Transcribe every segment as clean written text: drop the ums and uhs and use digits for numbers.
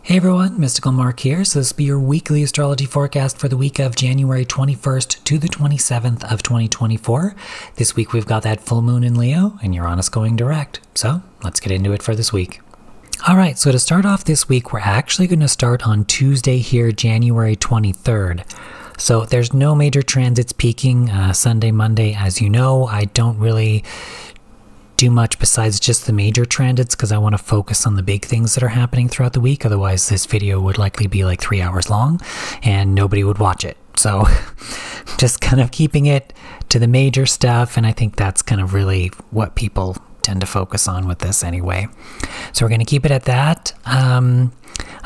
Hey everyone, Mystical Mark here. So this will be your weekly astrology forecast for the week of January 21st to the 27th of 2024. This week we've got that full moon in Leo and Uranus going direct. So let's get into it for this week. Alright, so to start off this week, we're actually going to start on Tuesday here, January 23rd. So there's no major transits peaking Sunday, Monday. As you know, I don't really do much besides just the major transits because I want to focus on the big things that are happening throughout the week. Otherwise, this video would likely be like 3 hours long and nobody would watch it. So just kind of keeping it to the major stuff. And I think that's kind of really what people tend to focus on with this anyway. So we're going to keep it at that. I'm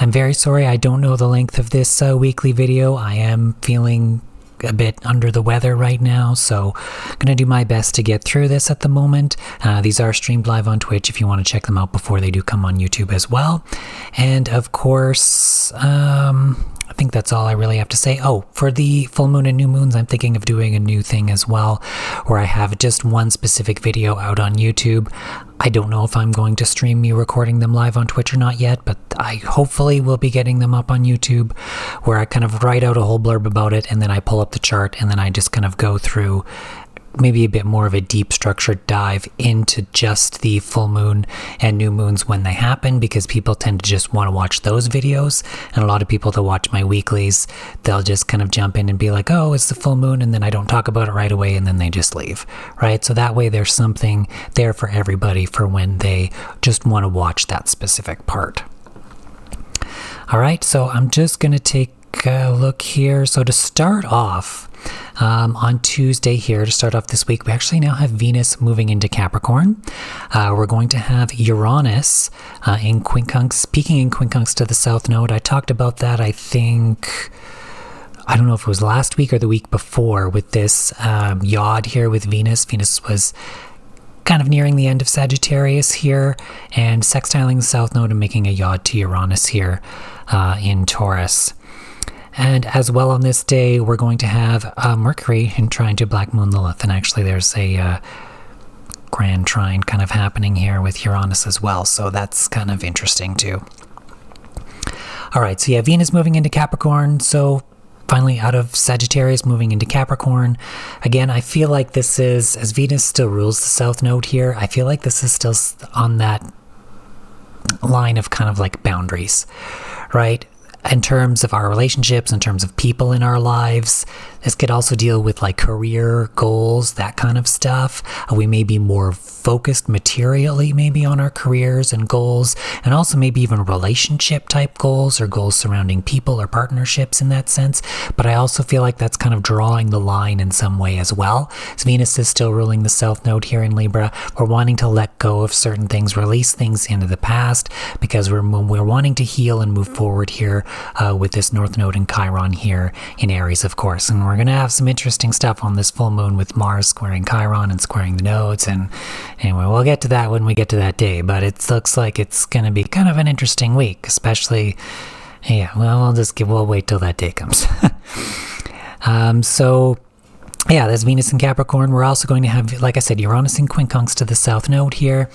very sorry. I don't know the length of this weekly video. I am feeling a bit under the weather right now, so I'm gonna do my best to get through this at the moment. These are streamed live on Twitch if you want to check them out before they do come on YouTube as well. And of course, I think that's all I really have to say. Oh, for the full moon and new moons, I'm thinking of doing a new thing as well, where I have just one specific video out on YouTube. I don't know if I'm going to stream me recording them live on Twitch or not yet, but I hopefully will be getting them up on YouTube, where I kind of write out a whole blurb about it, and then I pull up the chart, and then I just kind of go through maybe a bit more of a deep structured dive into just the full moon and new moons when they happen, because people tend to just want to watch those videos. And a lot of people that watch my weeklies, they'll just kind of jump in and be like, oh, it's the full moon, and then I don't talk about it right away, and then they just leave, right? So that way there's something there for everybody for when they just want to watch that specific part. All right, so I'm just going to take a look here. So to start off, on Tuesday here, to start off this week, we actually now have Venus moving into Capricorn. We're going to have Uranus in quincunx, peaking in quincunx to the south node. I talked about that, I think, I don't know if it was last week or the week before, with this yod here with Venus. Venus was kind of nearing the end of Sagittarius here and sextiling the south node and making a yod to Uranus here in Taurus. And as well on this day, we're going to have Mercury in trine to Black Moon Lilith. And actually there's a grand trine kind of happening here with Uranus as well. So that's kind of interesting too. All right, so yeah, Venus moving into Capricorn. So finally out of Sagittarius, moving into Capricorn. Again, I feel like this is, as Venus still rules the south node here, I feel like this is still on that line of kind of like boundaries, right? In terms of our relationships, in terms of people in our lives. This could also deal with like career goals, that kind of stuff. We may be more focused materially maybe on our careers and goals, and also maybe even relationship type goals or goals surrounding people or partnerships in that sense. But I also feel like that's kind of drawing the line in some way as well. So Venus is still ruling the south node here in Libra. We're wanting to let go of certain things, release things into the past, because we're wanting to heal and move forward here with this north node in Chiron here in Aries, of course. And we're going to have some interesting stuff on this full moon with Mars squaring Chiron and squaring the nodes. And anyway, we'll get to that when we get to that day. But it looks like it's going to be kind of an interesting week, especially, yeah, well, we'll wait till that day comes. So yeah, that's Venus in Capricorn. We're also going to have, like I said, Uranus in quincunx to the south node here.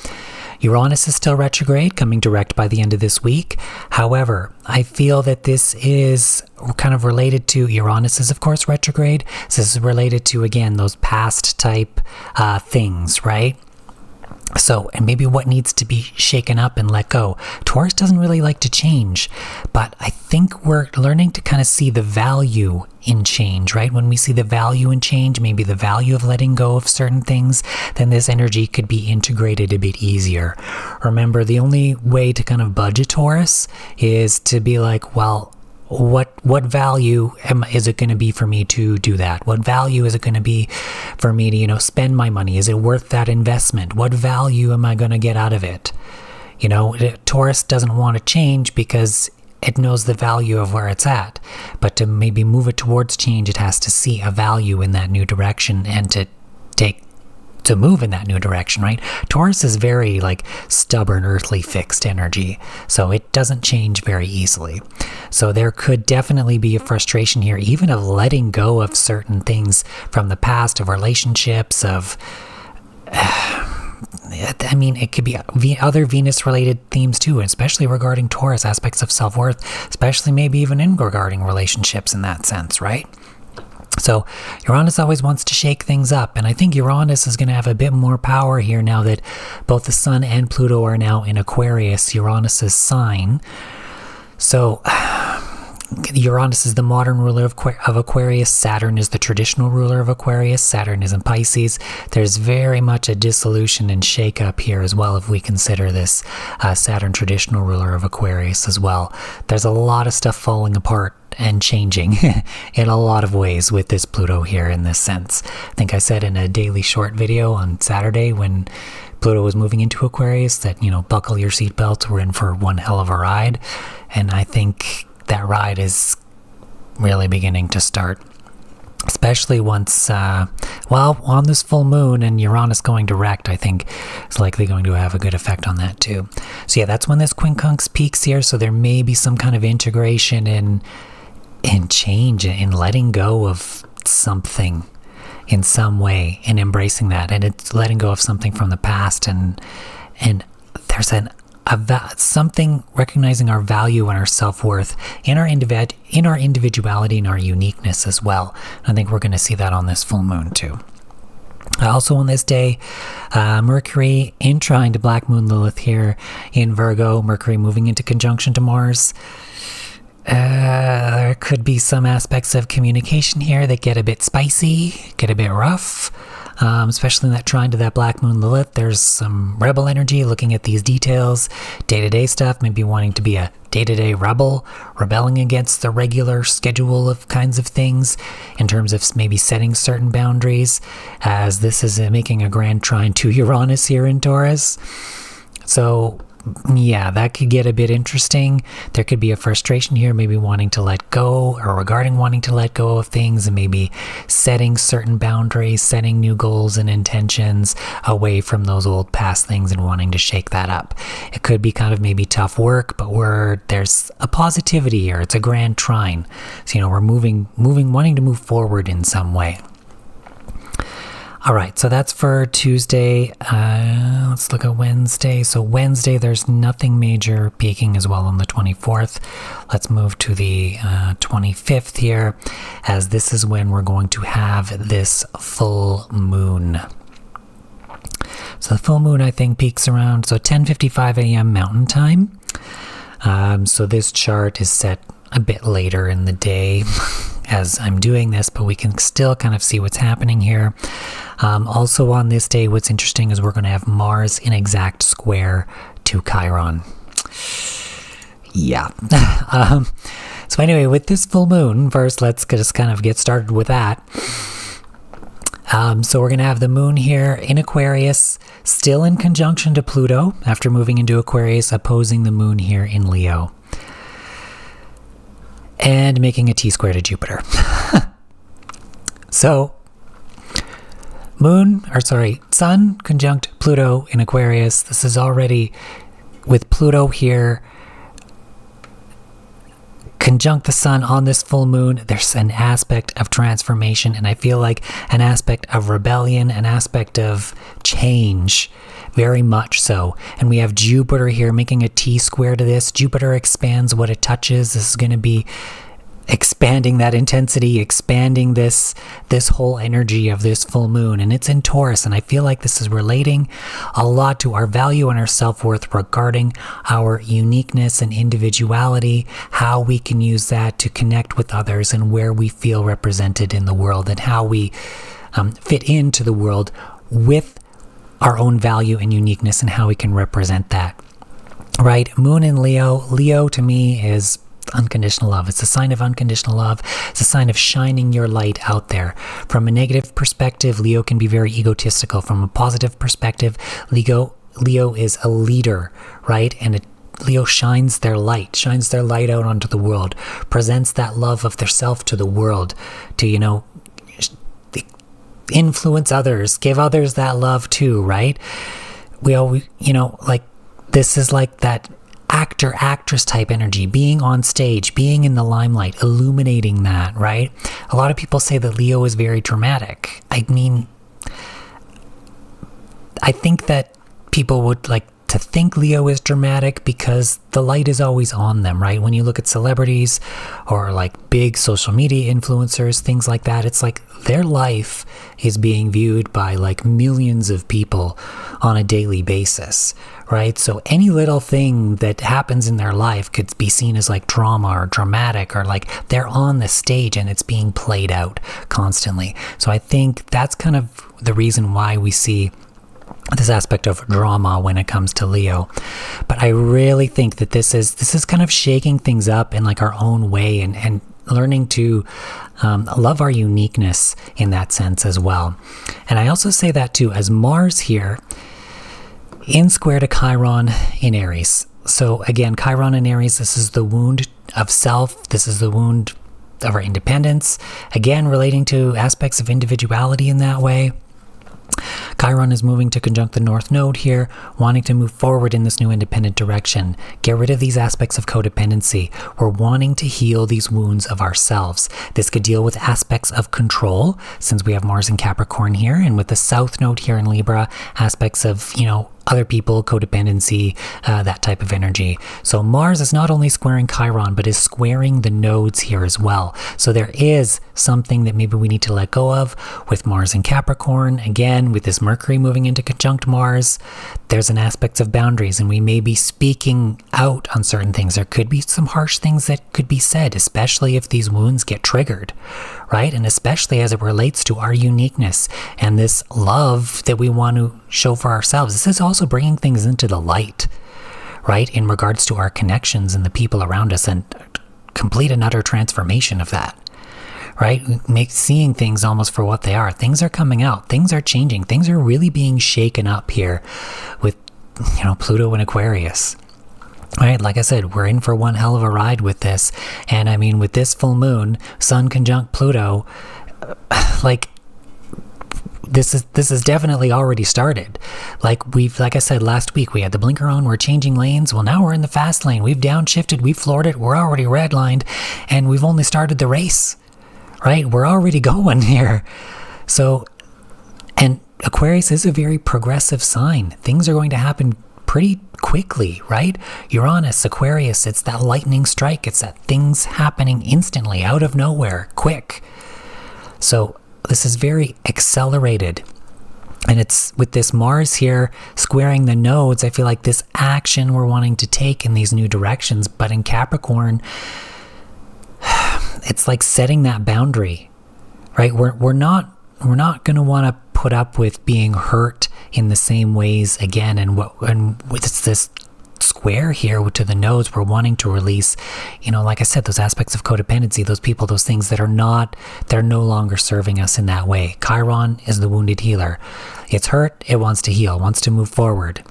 Uranus is still retrograde, coming direct by the end of this week. However, I feel that this is kind of related to, Uranus is of course retrograde, so this is related to, again, those past type things, right? So, and maybe what needs to be shaken up and let go. Taurus doesn't really like to change, but I think we're learning to kind of see the value in change, right? When we see the value in change, maybe the value of letting go of certain things, then this energy could be integrated a bit easier. Remember, the only way to kind of budge a Taurus is to be like, well, what value is it going to be for me to do that? What value is it going to be for me to, spend my money? Is it worth that investment? What value am I going to get out of it? Taurus doesn't want to change because it knows the value of where it's at. But to maybe move it towards change, it has to see a value in that new direction and to move in that new direction, right? Taurus is very like stubborn, earthly, fixed energy, so it doesn't change very easily. So there could definitely be a frustration here, even of letting go of certain things from the past, of relationships, of I mean, it could be other Venus-related themes too, especially regarding Taurus, aspects of self-worth, especially maybe even in regarding relationships in that sense, right? So Uranus always wants to shake things up, and I think Uranus is going to have a bit more power here now that both the Sun and Pluto are now in Aquarius, Uranus's sign. So Uranus is the modern ruler of Aquarius. Saturn is the traditional ruler of Aquarius. Saturn is in Pisces. There's very much a dissolution and shake-up here as well if we consider this Saturn traditional ruler of Aquarius as well. There's a lot of stuff falling apart and changing in a lot of ways with this Pluto here in this sense. I think I said in a daily short video on Saturday when Pluto was moving into Aquarius that, buckle your seatbelts, we're in for one hell of a ride. And I think that ride is really beginning to start, especially once, on this full moon and Uranus going direct, I think is likely going to have a good effect on that too. So yeah, that's when this quincunx peaks here, so there may be some kind of integration in change, in letting go of something in some way and embracing that, and it's letting go of something from the past, and there's something recognizing our value and our self-worth in our individuality and our uniqueness as well. I think we're going to see that on this full moon too. Also on this day, Mercury in trine to Black Moon Lilith here in Virgo, Mercury moving into conjunction to Mars. There could be some aspects of communication here that get a bit spicy, get a bit rough, especially in that trine to that Black Moon Lilith. There's some rebel energy looking at these details, day-to-day stuff, maybe wanting to be a day-to-day rebel, rebelling against the regular schedule of kinds of things in terms of maybe setting certain boundaries, as this is making a grand trine to Uranus here in Taurus. So yeah, that could get a bit interesting. There could be a frustration here, maybe wanting to let go, or regarding wanting to let go of things, and maybe setting certain boundaries, setting new goals and intentions away from those old past things and wanting to shake that up. It could be kind of maybe tough work, but there's a positivity here. It's a grand trine. So, we're wanting to move forward in some way. All right, so that's for Tuesday. Let's look at Wednesday. So Wednesday, there's nothing major peaking as well on the 24th. Let's move to the 25th here, as this is when we're going to have this full moon. So the full moon, I think, peaks around 10:55 a.m. Mountain Time. So this chart is set a bit later in the day as I'm doing this, but we can still kind of see what's happening here. Also on this day, what's interesting is we're going to have Mars in exact square to Chiron. Yeah. So anyway, with this full moon, first let's just kind of get started with that. So we're going to have the moon here in Aquarius, still in conjunction to Pluto after moving into Aquarius, opposing the moon here in Leo, and making a T-square to Jupiter. So Sun conjunct Pluto in Aquarius. This is already, with Pluto here conjunct the Sun on this full moon, there's an aspect of transformation, and I feel like an aspect of rebellion, an aspect of change, very much so. And we have Jupiter here making a T-square to this. Jupiter expands what it touches. This is going to be expanding that intensity, expanding this whole energy of this full moon, and it's in Taurus, and I feel like this is relating a lot to our value and our self-worth regarding our uniqueness and individuality, how we can use that to connect with others, and where we feel represented in the world, and how we fit into the world with our own value and uniqueness, and how we can represent that. Right? Moon in Leo. Leo to me is unconditional love. It's a sign of unconditional love. It's a sign of shining your light out there. From a negative perspective, Leo can be very egotistical. From a positive perspective, Leo is a leader, right? And Leo shines their light out onto the world, presents that love of their self to the world, to, influence others, give others that love too, right? We always, this is like that actor-actress type energy, being on stage, being in the limelight, illuminating that, right? A lot of people say that Leo is very dramatic. I mean, I think that people would like to think Leo is dramatic because the light is always on them, right? When you look at celebrities or like big social media influencers, things like that, it's like their life is being viewed by like millions of people on a daily basis, right? So any little thing that happens in their life could be seen as like drama or dramatic, or like they're on the stage and it's being played out constantly. So I think that's kind of the reason why we see this aspect of drama when it comes to Leo. But I really think that this is kind of shaking things up in like our own way, and learning to love our uniqueness in that sense as well. And I also say that too, as Mars here in square to Chiron in Aries. So again, Chiron in Aries, this is the wound of self. This is the wound of our independence. Again, relating to aspects of individuality in that way. Chiron is moving to conjunct the North Node here, wanting to move forward in this new independent direction. Get rid of these aspects of codependency. We're wanting to heal these wounds of ourselves. This could deal with aspects of control, since we have Mars in Capricorn here, and with the South Node here in Libra, aspects of, other people, codependency, that type of energy. So Mars is not only squaring Chiron, but is squaring the nodes here as well. So there is something that maybe we need to let go of with Mars in Capricorn. Again, with this Mercury moving into conjunct Mars, there's an aspect of boundaries, and we may be speaking out on certain things. There could be some harsh things that could be said, especially if these wounds get triggered, right? And especially as it relates to our uniqueness and this love that we want to show for ourselves. This is also bringing things into the light, right? In regards to our connections and the people around us, and complete and utter transformation of that, right? Seeing things almost for what they are. Things are coming out. Things are changing. Things are really being shaken up here with, Pluto and Aquarius. Right, like I said, we're in for one hell of a ride with this. And I mean, with this full moon, Sun conjunct Pluto, like this is definitely already started. Like I said last week, we had the blinker on, we're changing lanes. Well, now we're in the fast lane. We've downshifted, we've floored it, we're already redlined, and we've only started the race, right? We're already going here. So, and Aquarius is a very progressive sign. Things are going to happen pretty quickly, right? Uranus, Aquarius, it's that lightning strike. It's that things happening instantly, out of nowhere, quick. So this is very accelerated. And it's with this Mars here squaring the nodes, I feel like this action we're wanting to take in these new directions. But in Capricorn, it's like setting that boundary, right? We're not going to want to put up with being hurt in the same ways again. And with this square here to the nodes, we're wanting to release, like I said, those aspects of codependency, those people, those things that they're no longer serving us in that way. Chiron is the wounded healer. It's hurt, it wants to heal, wants to move forward,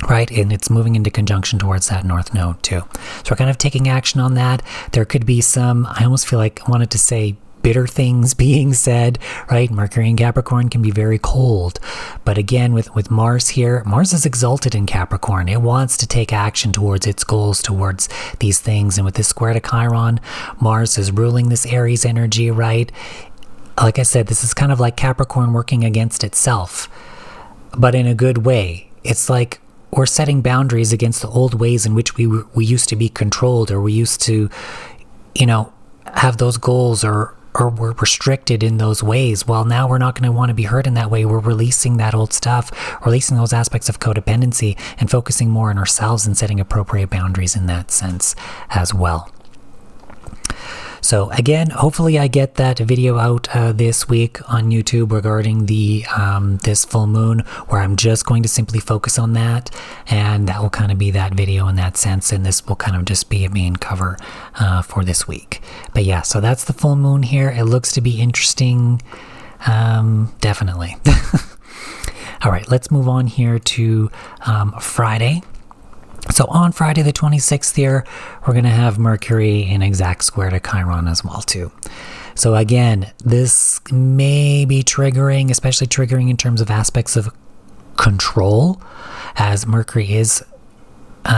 right? And it's moving into conjunction towards that North Node too. So we're kind of taking action on that. There could be some, I almost feel like I wanted to say, bitter things being said, right? Mercury in Capricorn can be very cold. But again, with Mars here, Mars is exalted in Capricorn. It wants to take action towards its goals, towards these things. And with this square to Chiron, Mars is ruling this Aries energy, right? Like I said, this is kind of like Capricorn working against itself, but in a good way. It's like we're setting boundaries against the old ways in which we used to be controlled, or we used to, have those goals, or we're restricted in those ways. Well, now we're not going to want to be hurt in that way. We're releasing that old stuff, releasing those aspects of codependency, and focusing more on ourselves and setting appropriate boundaries in that sense as well. So again, hopefully I get that video out this week on YouTube regarding the this full moon, where I'm just going to simply focus on that, and that will kind of be that video in that sense, and this will kind of just be a main cover for this week. But yeah, so that's the full moon here. It looks to be interesting, definitely. All right, let's move on here to Friday. So on Friday the 26th here, we're going to have Mercury in exact square to Chiron as well too. So again, this may be triggering, especially triggering in terms of aspects of control, as Mercury is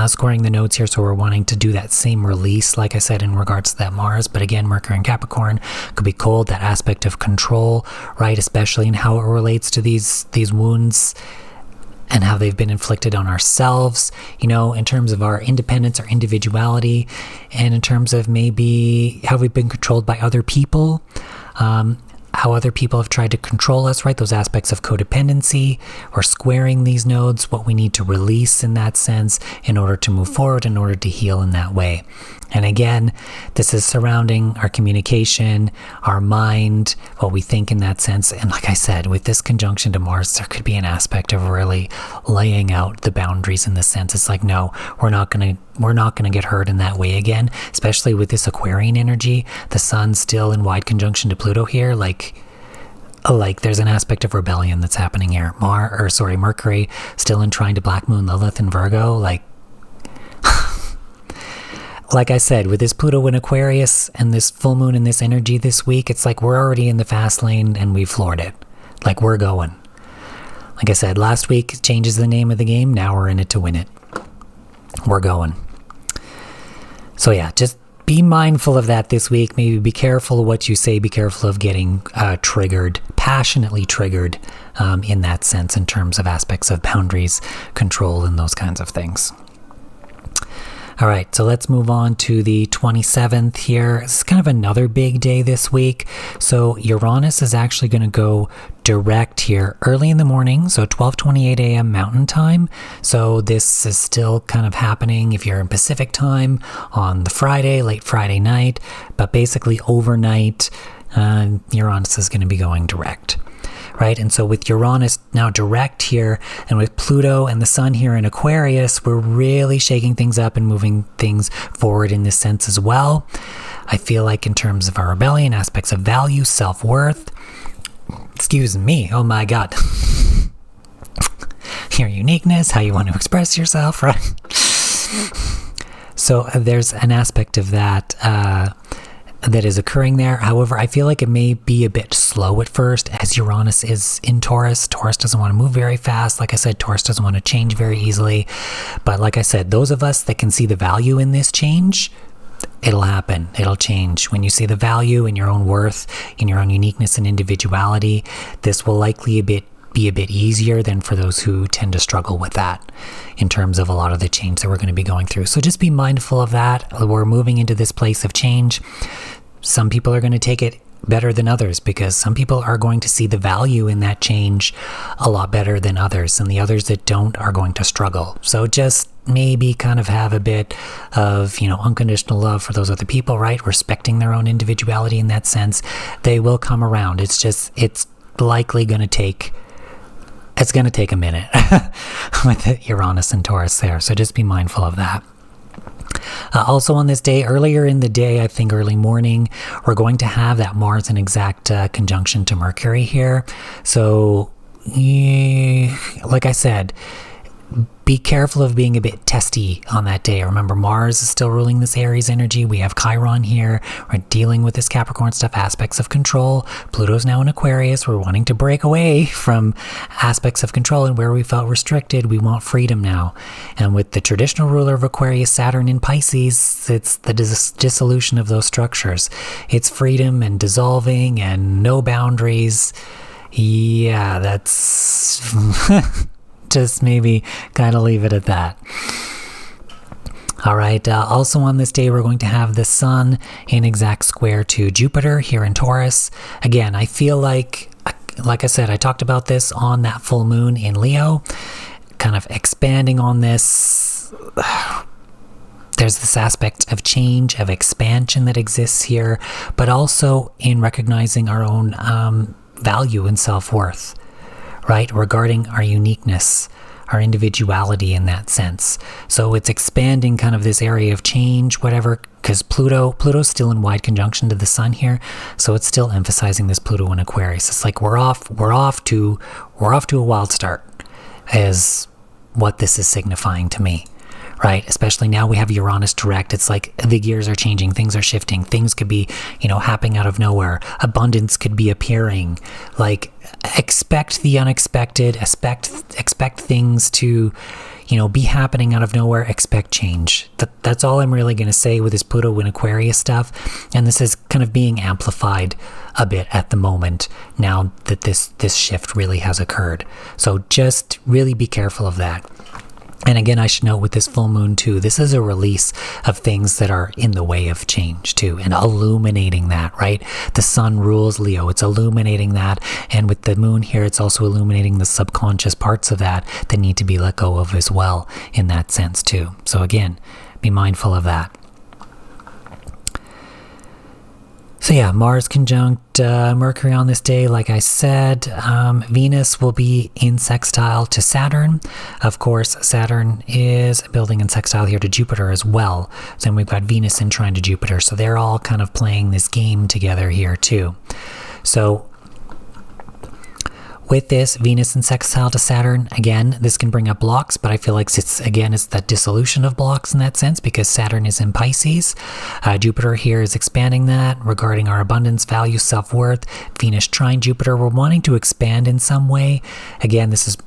squaring the nodes here. So we're wanting to do that same release, like I said, in regards to that Mars. But again, Mercury in Capricorn could be cold, that aspect of control, right? Especially in how it relates to these wounds. and how they've been inflicted on ourselves, in terms of our independence, our individuality, and in terms of maybe how we've been controlled by other people, how other people have tried to control us, right? Those aspects of codependency, or squaring these nodes, what we need to release in that sense in order to move forward, in order to heal in that way. And again, this is surrounding our communication, our mind, what we think in that sense. And like I said, with this conjunction to Mars, there could be an aspect of really laying out the boundaries in the sense. It's like, no, we're not gonna get hurt in that way again, especially with this Aquarian energy. The Sun's still in wide conjunction to Pluto here, like there's an aspect of rebellion that's happening here. Mercury still in trine to Black Moon Lilith in Virgo, like I said, with this Pluto in Aquarius and this full moon and this energy this week, it's like we're already in the fast lane and we floored it. Like, we're going. Like I said, last week changes the name of the game. Now we're in it to win it. We're going. So yeah, just be mindful of that this week. Maybe be careful of what you say. Be careful of getting triggered, passionately triggered in that sense, in terms of aspects of boundaries, control, and those kinds of things. All right, so let's move on to the 27th here. This is kind of another big day this week. So Uranus is actually going to go direct here early in the morning, so 12:28 a.m. Mountain Time. So this is still kind of happening if you're in Pacific Time on the Friday, late Friday night. But basically overnight, Uranus is going to be going direct. Right, and so with Uranus now direct here, and with Pluto and the Sun here in Aquarius, we're really shaking things up and moving things forward in this sense as well. I feel like in terms of our rebellion, aspects of value, self-worth, excuse me, oh my God, your uniqueness, how you want to express yourself, right? So there's an aspect of that that is occurring there. However, I feel like it may be a bit slow at first, as Uranus is in Taurus. Taurus doesn't want to move very fast. Like I said, Taurus doesn't want to change very easily. But like I said, those of us that can see the value in this change, it'll happen. It'll change. When you see the value in your own worth, in your own uniqueness and individuality, this will likely be a bit easier than for those who tend to struggle with that in terms of a lot of the change that we're going to be going through. So just be mindful of that. We're moving into this place of change. Some people are going to take it better than others, because some people are going to see the value in that change a lot better than others, and the others that don't are going to struggle. So just maybe kind of have a bit of, unconditional love for those other people, right? Respecting their own individuality in that sense. They will come around. It's likely going to take a minute with Uranus and Taurus there. So just be mindful of that. Also on this day, earlier in the day, I think early morning, we're going to have that Mars in exact conjunction to Mercury here. So, like I said, be careful of being a bit testy on that day. Remember, Mars is still ruling this Aries energy. We have Chiron here. We're dealing with this Capricorn stuff, aspects of control. Pluto's now in Aquarius. We're wanting to break away from aspects of control, and where we felt restricted, we want freedom now. And with the traditional ruler of Aquarius, Saturn in Pisces, it's the dissolution of those structures. It's freedom and dissolving and no boundaries. Yeah, that's... just maybe kind of leave it at that. All right, also on this day, we're going to have the Sun in exact square to Jupiter here in Taurus. Again, I feel like I said, I talked about this on that full moon in Leo, kind of expanding on this. There's this aspect of change, of expansion that exists here, but also in recognizing our own value and self-worth. Right, regarding our uniqueness, our individuality in that sense. So it's expanding kind of this area of change, whatever, because Pluto's still in wide conjunction to the Sun here, so it's still emphasizing this Pluto in Aquarius. It's like we're off to a wild start, is what this is signifying to me. right? Especially now we have Uranus direct. It's like the gears are changing, things are shifting, things could be, happening out of nowhere. Abundance could be appearing. Like, expect the unexpected, expect things to, be happening out of nowhere, expect change. That's all I'm really going to say with this Pluto in Aquarius stuff. And this is kind of being amplified a bit at the moment now that this shift really has occurred. So just really be careful of that. And again, I should note with this full moon too, this is a release of things that are in the way of change too, and illuminating that, right? The sun rules Leo, it's illuminating that. And with the moon here, it's also illuminating the subconscious parts of that need to be let go of as well in that sense too. So again, be mindful of that. So yeah, Mars conjunct Mercury on this day. Like I said, Venus will be in sextile to Saturn. Of course, Saturn is building in sextile here to Jupiter as well. So then we've got Venus in trine to Jupiter. So they're all kind of playing this game together here too. So with this Venus in sextile to Saturn, again, this can bring up blocks, but I feel like it's that dissolution of blocks in that sense because Saturn is in Pisces. Jupiter here is expanding that regarding our abundance, value, self-worth. Venus trine Jupiter, we're wanting to expand in some way. Again, this is,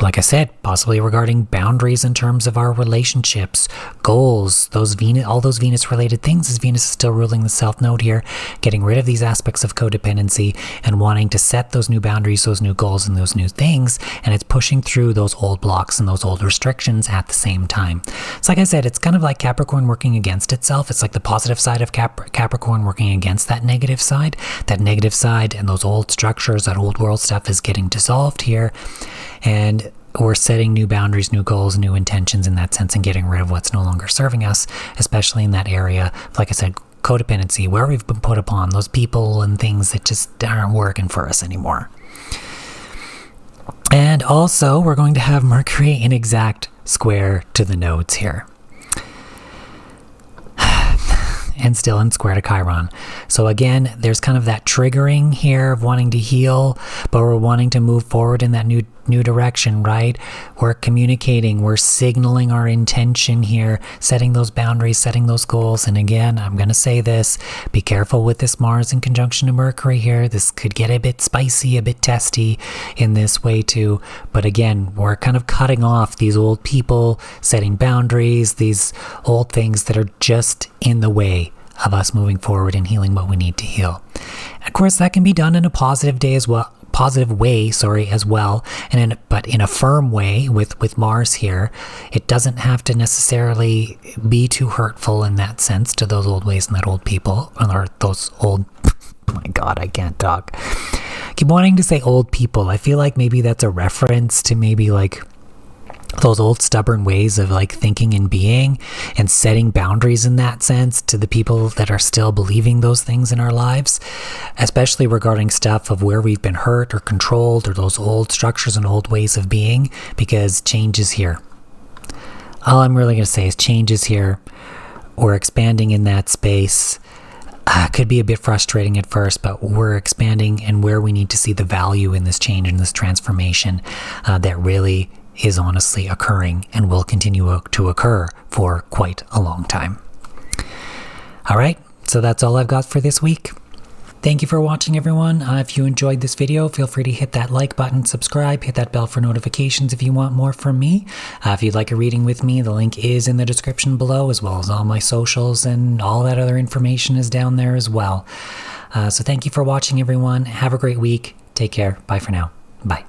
like I said, possibly regarding boundaries in terms of our relationships, goals, all those Venus-related things, as Venus is still ruling the South Node here, getting rid of these aspects of codependency and wanting to set those new boundaries, those new goals, and those new things, and it's pushing through those old blocks and those old restrictions at the same time. So like I said, it's kind of like Capricorn working against itself. It's like the positive side of Capricorn working against that negative side. That negative side and those old structures, that old world stuff is getting dissolved here. And we're setting new boundaries, new goals, new intentions in that sense and getting rid of what's no longer serving us, especially in that area, like I said, codependency, where we've been put upon, those people and things that just aren't working for us anymore. And also, we're going to have Mercury in exact square to the nodes here. And still in square to Chiron. So again, there's kind of that triggering here of wanting to heal, but we're wanting to move forward in that new direction, right? We're communicating, we're signaling our intention here, setting those boundaries, setting those goals. And again, I'm going to say this, be careful with this Mars in conjunction to Mercury here. This could get a bit spicy, a bit testy in this way too. But again, we're kind of cutting off these old people, setting boundaries, these old things that are just in the way of us moving forward and healing what we need to heal. And of course, that can be done in a positive way as well, but in a firm way with Mars here. It doesn't have to necessarily be too hurtful in that sense to those old ways and that old people, or those old, oh my God, I can't talk. I keep wanting to say old people. I feel like maybe that's a reference to maybe like those old stubborn ways of like thinking and being and setting boundaries in that sense to the people that are still believing those things in our lives, especially regarding stuff of where we've been hurt or controlled or those old structures and old ways of being, because change is here. All I'm really going to say is change is here. We're expanding in that space. Could be a bit frustrating at first, but we're expanding and where we need to see the value in this change and this transformation that really is honestly occurring and will continue to occur for quite a long time. All right, so that's all I've got for this week. Thank you for watching, everyone. If you enjoyed this video, feel free to hit that like button, subscribe, hit that bell for notifications if you want more from me. If you'd like a reading with me, the link is in the description below, as well as all my socials, and all that other information is down there as well. So thank you for watching, everyone. Have a great week. Take care. Bye for now. Bye.